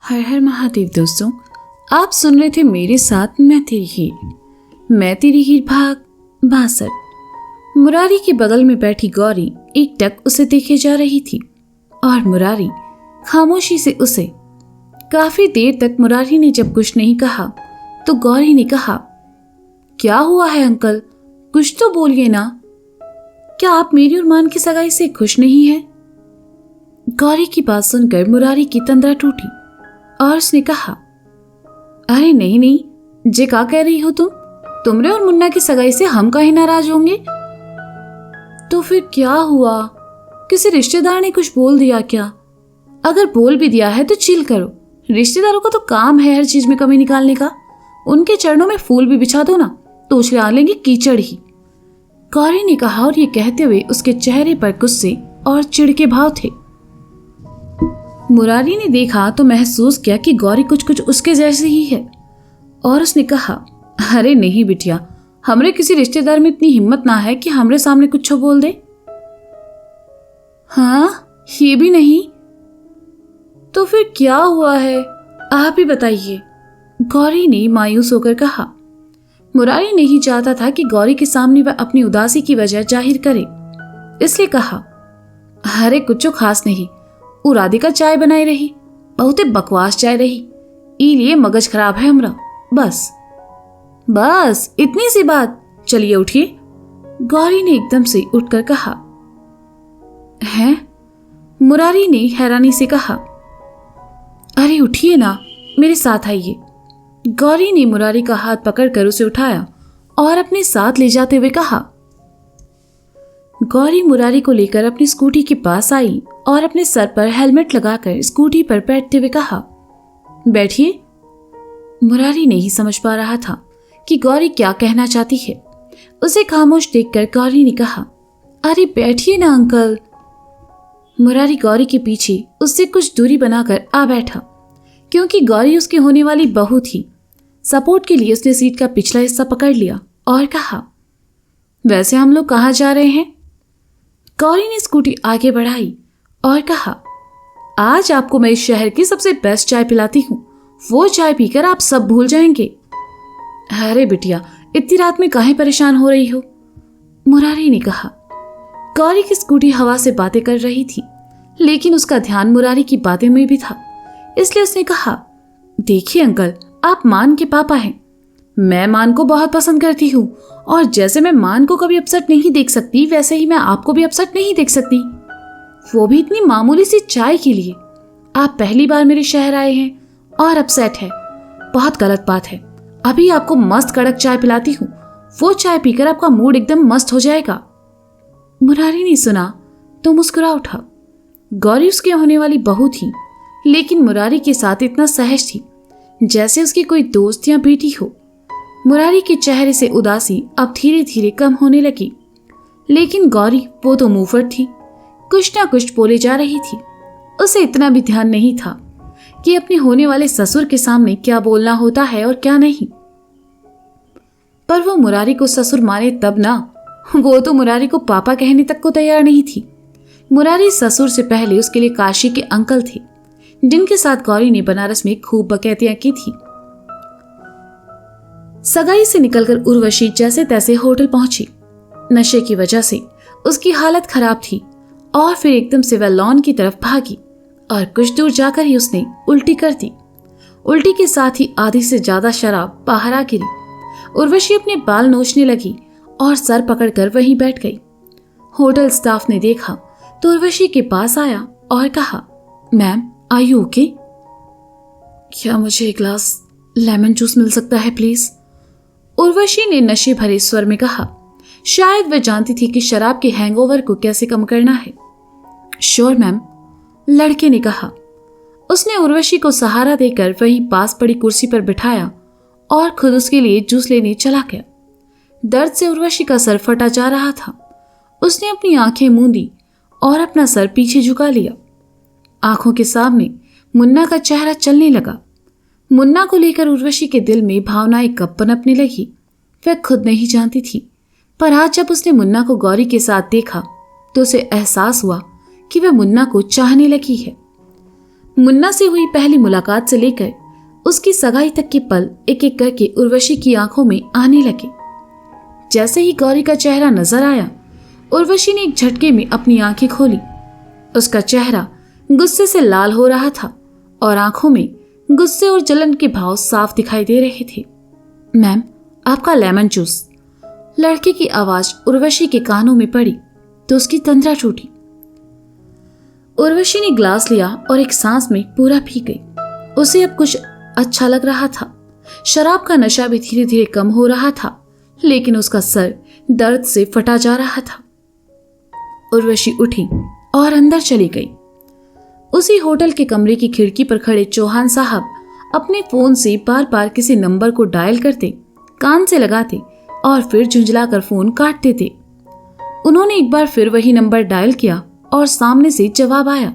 हर हर महादेव। दोस्तों, आप सुन रहे थे मेरे साथ मैं तेरी हीर भाग 62। मुरारी के बगल में बैठी गौरी एकटक उसे देखे जा रही थी और मुरारी खामोशी से उसे। काफी देर तक मुरारी ने जब कुछ नहीं कहा तो गौरी ने कहा, क्या हुआ है अंकल, कुछ तो बोलिए ना। क्या आप मेरी और मान की सगाई से खुश नहीं हैं? गौरी की बात सुनकर मुरारी की तंद्रा टूटी और उसने कहा, अरे नहीं नहीं, जे क्या कह रही हो तुमरे और मुन्ना की सगाई से हम काहे नाराज होंगे? तो फिर क्या हुआ? किसी रिश्तेदार ने कुछ बोल दिया क्या? अगर बोल भी दिया है तो चिल करो, रिश्तेदारों का तो काम है हर चीज में कमी निकालने का। उनके चरणों में फूल भी बिछा दो ना तो उछला लेंगे कीचड़ ही। गौरी ने कहा और ये कहते हुए उसके चेहरे पर गुस्से और चिढ़ के भाव थे। मुरारी ने देखा तो महसूस किया कि गौरी कुछ कुछ उसके जैसी ही है और उसने कहा, अरे नहीं बिटिया, हमरे किसी रिश्तेदार में इतनी हिम्मत ना है कि हमरे सामने कुछ बोल दे। हाँ, ये भी नहीं? तो फिर क्या हुआ है, आप ही बताइए, गौरी ने मायूस होकर कहा। मुरारी नहीं चाहता था कि गौरी के सामने वह अपनी उदासी की वजह जाहिर करे, इसलिए कहा, अरे कुछ खास नहीं, वो राधिका चाय बनाई रही, बहुत बकवास चाय रही, इलिए मगज खराब है हमरा। बस इतनी सी बात, चलिए उठिए। गौरी ने एकदम से उठकर कहा। हैं? मुरारी ने हैरानी से कहा, अरे उठिए ना, मेरे साथ आइए। गौरी ने मुरारी का हाथ पकड़कर उसे उठाया और अपने साथ ले जाते हुए कहा। गौरी मुरारी को लेकर अपनी स्कूटी के पास आई और अपने सर पर हेलमेट लगाकर स्कूटी पर बैठते हुए कहा, बैठिए। मुरारी नहीं समझ पा रहा था कि गौरी क्या कहना चाहती है। उसे खामोश देखकर गौरी ने कहा, अरे बैठिए ना अंकल। मुरारी गौरी के पीछे उससे कुछ दूरी बनाकर आ बैठा, क्योंकि गौरी उसकी होने वाली बहू थी। सपोर्ट के लिए उसने सीट का पिछला हिस्सा पकड़ लिया और कहा, वैसे हम लोग कहाँ जा रहे हैं? गौरी ने स्कूटी आगे बढ़ाई और कहा, आज आपको मैं इस शहर की सबसे बेस्ट चाय पिलाती हूँ, वो चाय पीकर आप सब भूल जाएंगे। अरे बिटिया, इतनी रात में काहे परेशान हो रही हो? मुरारी ने कहा। गौरी की स्कूटी हवा से बातें कर रही थी, लेकिन उसका ध्यान मुरारी की बातें में भी था, इसलिए उसने कहा, देखिए अंकल, आप मान के पापा हैं। मैं मान को बहुत पसंद करती हूँ और जैसे मैं मान को कभी अपसेट नहीं देख सकती, वैसे ही मैं आपको भी अपसेट नहीं देख सकती, वो भी इतनी मामूली सी चाय के लिए। आप पहली बार मेरे शहर आए हैं और अपसेट है, बहुत गलत बात है। अभी आपको मस्त कड़क चाय पिलाती हूँ, वो चाय पीकर आपका मूड एकदम मस्त हो जाएगा। मुरारी ने सुना तो मुस्कुरा उठा। गौरी उसकी होने वाली बहू थी, लेकिन मुरारी के साथ इतना सहज थी जैसे उसकी कोई दोस्त या बेटी हो। मुरारी के चेहरे से उदासी अब धीरे धीरे कम होने लगी, लेकिन गौरी वो तो मुंहफट थी, कुछ ना कुछ बोले जा रही थी। उसे इतना भी ध्यान नहीं था कि अपने होने वाले ससुर के सामने क्या बोलना होता है और क्या नहीं। पर वो मुरारी को ससुर माने तब ना, वो तो मुरारी को पापा कहने तक को तैयार नहीं थी। मुरारी ससुर से पहले उसके लिए काशी के अंकल थे, जिनके साथ गौरी ने बनारस में खूब बकैतियां की थी। सगाई से निकलकर उर्वशी जैसे तैसे होटल पहुंची। नशे की वजह से उसकी हालत खराब थी और फिर एकदम से वह लॉन की तरफ भागी और कुछ दूर जाकर ही उसने उल्टी कर दी। उल्टी के साथ ही आधी से ज्यादा शराब बाहर आ गिरी। उर्वशी अपने बाल नोचने लगी और सर पकड़कर वहीं बैठ गई। होटल स्टाफ ने देखा तो उर्वशी के पास आया और कहा, मैम आर यू ओके? क्या मुझे एक ग्लास लेमन जूस मिल सकता है प्लीज? उर्वशी ने नशे भरे स्वर में कहा। शायद वह जानती थी कि शराब के हैंगओवर को कैसे कम करना है। श्योर मैम, लड़के ने कहा। उसने उर्वशी को सहारा देकर वहीं पास पड़ी कुर्सी पर बिठाया और खुद उसके लिए जूस लेने चला गया। दर्द से उर्वशी का सर फटा जा रहा था। उसने अपनी आंखें मूंदी और अपना सर पीछे झुका लिया। आंखों के सामने मुन्ना का चेहरा चलने लगा। मुन्ना को लेकर उर्वशी के दिल में भावनाएं कब पनपने लगी वह खुद नहीं जानती थी, पर आज जब उसने मुन्ना को गौरी के साथ देखा तो उसे एहसास हुआ कि वह मुन्ना को चाहने लगी है। मुन्ना से हुई पहली मुलाकात से लेकर उसकी सगाई तक के पल एक एक करके उर्वशी की आंखों में आने लगे। जैसे ही गौरी का चेहरा नजर आया, उर्वशी ने एक झटके में अपनी आंखें खोली। उसका चेहरा गुस्से से लाल हो रहा था और आंखों में गुस्से और जलन के भाव साफ दिखाई दे रहे थे। मैम, आपका लेमन जूस। लड़के की आवाज उर्वशी के कानों में पड़ी तो उसकी तंद्रा टूटी। उर्वशी ने ग्लास लिया और एक सांस में पूरा पी गई। उसे अब कुछ अच्छा लग रहा था। शराब का नशा भी धीरे धीरे कम हो रहा था, लेकिन उसका सर दर्द से फटा जा रहा था। उर्वशी उठी और अंदर चली गई। उसी होटल के कमरे की खिड़की पर खड़े चौहान साहब अपने फोन से बार बार किसी नंबर को डायल करते, कान से लगाते और फिर झुंझलाकर फोन काट देते। उन्होंने एक बार फिर वही नंबर डायल किया और सामने से जवाब आया,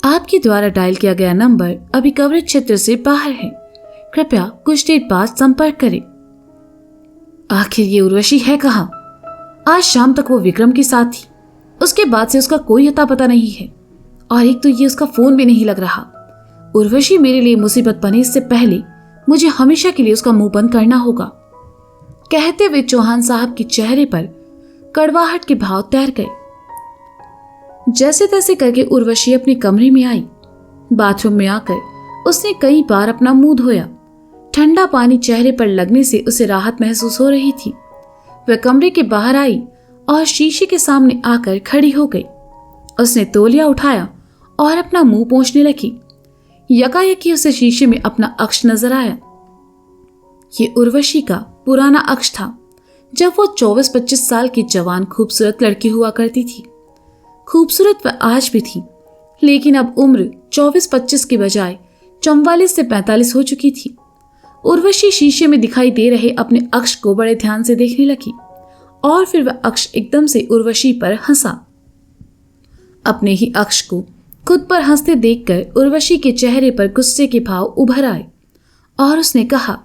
आपके द्वारा डायल किया गया नंबर अभी कवरेज क्षेत्र से बाहर है, कृपया कुछ देर बाद संपर्क करें। आखिर ये उर्वशी है कहाँ? आज शाम तक वो विक्रम के साथ थी, उसके बाद से उसका कोई अता पता नहीं है, और एक तो ये उसका फोन भी नहीं लग रहा। उर्वशी मेरे लिए मुसीबत बने इससे पहले मुझे हमेशा के लिए उसका मुंह बंद करना होगा। कहते हुए चौहान साहब के चेहरे पर कड़वाहट के भाव तैर गए। जैसे तैसे करके उर्वशी अपने कमरे में आई। बाथरूम में आकर उसने कई बार अपना मुंह धोया। ठंडा पानी चेहरे पर लगने से उसे राहत महसूस हो रही थी। वह कमरे के बाहर आई और शीशे के सामने आकर खड़ी हो गई। उसने तौलिया उठाया और अपना मुंह पोंछने लगी। यकायकी उसे शीशे में अपना अक्ष नजर आया। ये उर्वशी का पुराना अक्ष था, जब वो 24-25 साल की जवान खूबसूरत लड़की हुआ करती थी। खूबसूरत वह आज भी थी, लेकिन अब उम्र 24-25 के बजाय 44 से 45 हो चुकी थी। उर्वशी शीशे में दिखाई दे रहे अपने अक्ष को बड़े ध्यान से देखने लगी और फिर वह अक्ष एकदम से उर्वशी पर हंसा। अपने ही अक्ष को खुद पर हंसते देखकर उर्वशी के चेहरे पर गुस्से के भाव उभर आए और उसने कहा,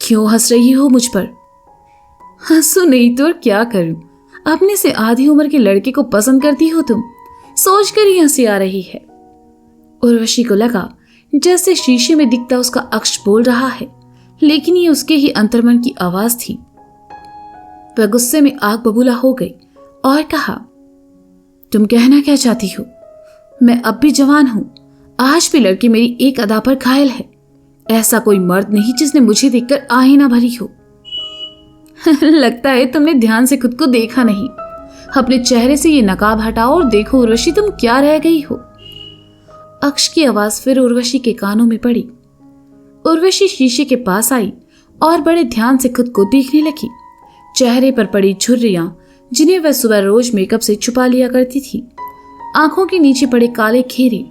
क्यों हंस रही हो मुझ पर? हंसू नहीं तो और क्या करूं? अपने से आधी उम्र के लड़के को पसंद करती हो तुम, सोचकर ही हंसी आ रही है। उर्वशी को लगा जैसे शीशे में दिखता उसका अक्ष बोल रहा है, लेकिन ये उसके ही अंतर्मन की आवाज थी। वह गुस्से में आग बबूला हो गई और कहा, तुम कहना क्या चाहती हो? मैं अब भी जवान हूं, आज भी लड़की मेरी एक अदा पर घायल है। ऐसा कोई मर्द नहीं जिसने मुझे देखकर आहें ना भरी हो। लगता है तुमने ध्यान से खुद को देखा नहीं। अपने चेहरे से ये नकाब हटाओ और देखो उर्वशी तुम क्या रह गई हो। अक्ष की आवाज फिर उर्वशी के कानों में पड़ी। उर्वशी शीशे के पास आई और बड़े ध्यान से खुद को देखने लगी। चेहरे पर पड़ी झुर्रियां, जिन्हें वह सुबह रोज मेकअप से छुपा लिया करती थी, आंखों के नीचे पड़े काले घेरे,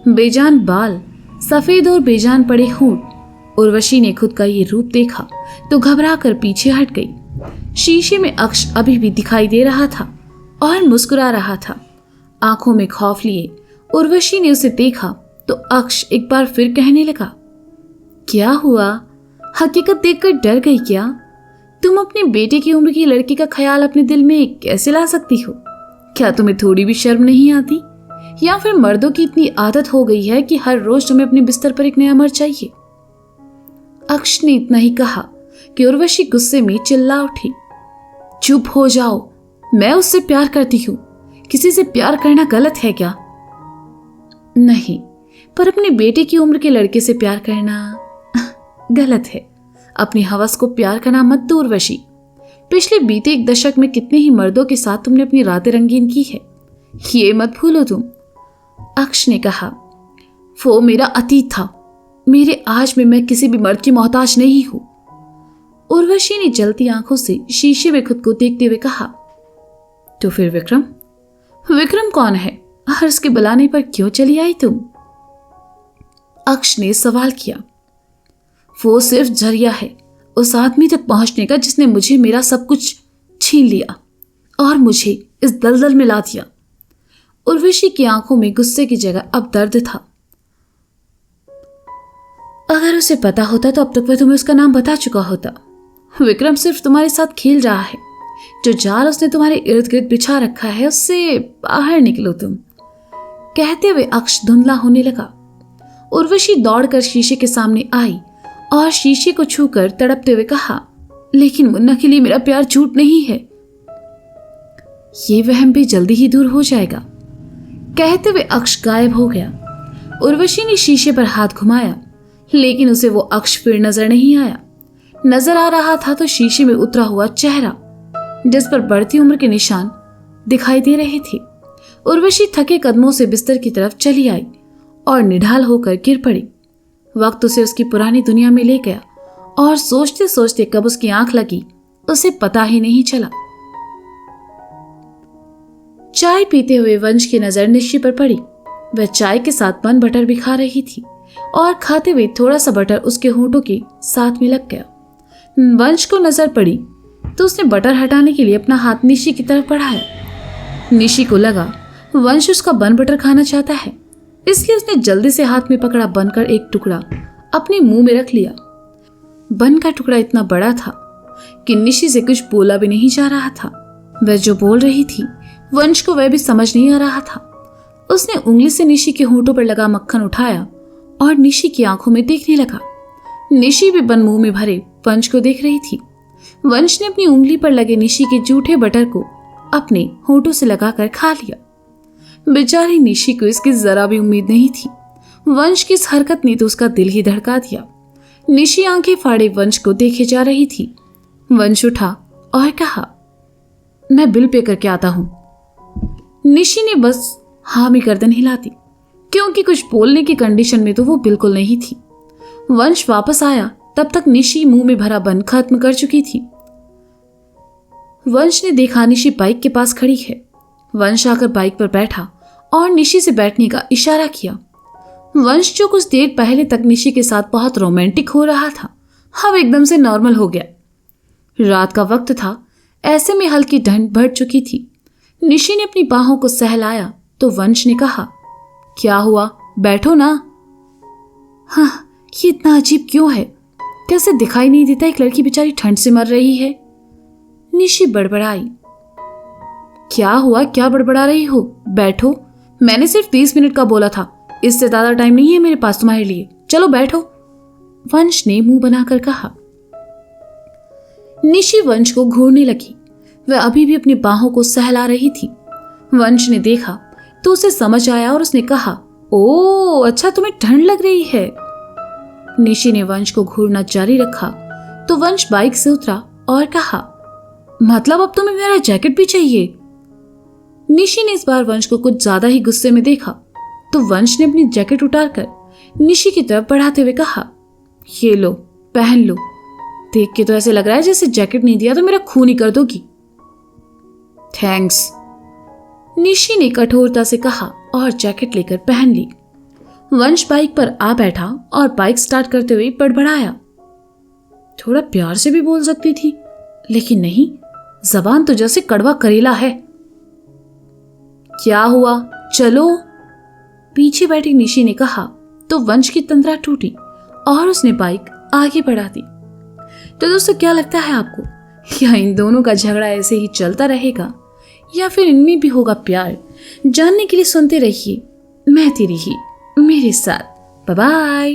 बेजान बाल, सफेद और बेजान पड़े होंठ। उर्वशी ने खुद का ये रूप देखा तो घबरा कर पीछे हट गई। शीशे में अक्ष अभी भी दिखाई दे रहा था और मुस्कुरा रहा था। आंखों में खौफ लिए उर्वशी ने उसे देखा तो अक्ष एक बार फिर कहने लगा, क्या हुआ? हकीकत देखकर डर गई क्या? तुम अपने बेटे की उम्र की लड़की का ख्याल अपने दिल में कैसे ला सकती हो? क्या तुम्हें थोड़ी भी शर्म नहीं आती? या फिर मर्दों की इतनी आदत हो गई है कि हर रोज तुम्हें अपने बिस्तर पर एक नया मर्द चाहिए? अक्ष ने इतना ही कहा कि उर्वशी गुस्से में चिल्ला उठी, चुप हो जाओ, मैं उससे प्यार करती हूँ। किसी से प्यार करना गलत है क्या? नहीं, पर अपने बेटे की उम्र के लड़के से प्यार करना गलत है। अपनी हवस को प्यार का नाम मत दो उर्वशी। पिछले बीते एक दशक में कितने ही मर्दों के साथ तुमने अपनी रातें रंगीन की है, ये मत भूलो तुम। अक्ष ने कहा, वो मेरा अतीत था, मेरे आज में मैं किसी भी मर्द की मोहताज नहीं हूं। उर्वशी ने जलती आंखों से शीशे में खुद को देखते हुए कहा, तो फिर विक्रम? विक्रम कौन है और उसके बुलाने पर क्यों चली आई तुम? अक्ष ने सवाल किया। वो सिर्फ जरिया है उस आदमी तक पहुंचने का जिसने मुझे मेरा सब कुछ छीन लिया और मुझे इस दलदल में ला दिया। उर्वशी की आंखों में गुस्से की जगह अब दर्द था। अगर उसे पता होता तो अब तक वह तुम्हें उसका नाम बता चुका होता। विक्रम सिर्फ तुम्हारे साथ खेल रहा है। जो जाल उसने तुम्हारे इर्द गिर्द बिछा रखा है उससे बाहर निकलो तुम। कहते हुए अक्ष धुंधला होने लगा। उर्वशी दौड़कर शीशे के सामने आई और शीशे को छूकर तड़पते हुए कहा, लेकिन मुन्ना के लिए मेरा प्यार झूठ नहीं है। ये वहम भी जल्दी ही दूर हो जाएगा। कहते हुए अक्ष गायब हो गया। उर्वशी ने शीशे पर हाथ घुमाया, लेकिन उसे वो अक्ष फिर नजर नहीं आया। नजर आ रहा था तो शीशे में उतरा हुआ चेहरा, जिस पर बढ़ती उम्र के निशान दिखाई दे रहे थे। उर्वशी थके कदमों से बिस्तर की तरफ चली आई और निढाल होकर गिर पड़ी। वक्त उसे उसकी पुरानी दुनिया में ले गया और सोचते सोचते कब उसकी आंख लगी उसे पता ही नहीं चला। चाय पीते हुए वंश की नजर निशी पर पड़ी। वह चाय के साथ बन बटर भी खा रही थी और खाते हुए थोड़ा सा बटर उसके होंठों के साथ में लग गया। वंश को नजर पड़ी तो उसने बटर हटाने के लिए अपना हाथ निशी की तरफ बढ़ाया। निशी को लगा वंश उसका बन बटर खाना चाहता है, इसलिए उसने जल्दी से हाथ में पकड़ा बन का एक टुकड़ा अपने मुंह में रख लिया। बन का टुकड़ा इतना बड़ा था कि निशी से कुछ बोला भी नहीं जा रहा था। वह जो बोल रही थी वंश को वह भी समझ नहीं आ रहा था। उसने उंगली से निशी के होंठों पर लगा मक्खन उठाया और निशी की आंखों में देखने लगा। निशी भी बन मुंह में भरे वंश को देख रही थी। वंश ने अपनी उंगली पर लगे निशी के जूठे बटर को अपने होंठों से लगाकर खा लिया। बेचारी निशी को इसकी जरा भी उम्मीद नहीं थी। वंश की इस हरकत ने तो उसका दिल ही धड़का दिया। निशी आंखें फाड़े वंश को देखे जा रही थी। वंश उठा और कहा, मैं बिल पे करके आता हूं। निशी ने बस हाँ में गर्दन हिला दी, क्योंकि कुछ बोलने की कंडीशन में तो वो बिल्कुल नहीं थी। वंश वापस आया तब तक निशी मुंह में भरा बन खत्म कर चुकी थी। वंश ने देखा निशी बाइक के पास खड़ी है। वंश आकर बाइक पर बैठा और निशी से बैठने का इशारा किया। वंश जो कुछ देर पहले तक निशी के साथ बहुत रोमांटिक हो रहा था, अब एकदम से नॉर्मल हो गया। रात का वक्त था, ऐसे में हल्की ठंड बढ़ चुकी थी। निशी ने अपनी बाहों को सहलाया तो वंश ने कहा, क्या हुआ, बैठो ना। हाँ, ये इतना अजीब क्यों है? कैसे दिखाई नहीं देता एक लड़की बेचारी ठंड से मर रही है? निशी बड़बड़ाई। क्या हुआ, क्या बड़बड़ा रही हो? बैठो, मैंने सिर्फ 30 मिनट का बोला था, इससे ज्यादा टाइम नहीं है मेरे पास तुम्हारे लिए। चलो बैठो, वंश ने मुंह बनाकर कहा। निशी वंश को घूरने लगी। वह अभी भी अपनी बाहों को सहला रही थी। वंश ने देखा तो उसे समझ आया और उसने कहा, ओह अच्छा, तुम्हें ठंड लग रही है। निशी ने वंश को घूरना जारी रखा तो वंश बाइक से उतरा और कहा, मतलब अब तुम्हें मेरा जैकेट भी चाहिए? निशी ने इस बार वंश को कुछ ज्यादा ही गुस्से में देखा तो वंश ने अपनी जैकेट उतारकर निशी की तरफ बढ़ाते हुए कहा, ये लो, पहन लो। देख के तो ऐसे लग रहा है जैसे जैकेट नहीं दिया तो मेरा खून ही कर दोगी। थैंक्स, निशी ने कठोरता से कहा और जैकेट लेकर पहन ली। वंश बाइक पर आ बैठा और बाइक स्टार्ट करते हुए बड़बड़ाया। थोड़ा प्यार से भी बोल सकती थी, लेकिन नहीं, जबान तो जैसे कड़वा करेला है। क्या हुआ, चलो, पीछे बैठी निशी ने कहा तो वंश की तंद्रा टूटी और उसने बाइक आगे बढ़ा दी। तो दोस्तों, क्या लगता है आपको, क्या इन दोनों का झगड़ा ऐसे ही चलता रहेगा या फिर इनमें भी होगा प्यार? जानने के लिए सुनते रहिए मैं तेरी ही मेरे साथ। Bye bye.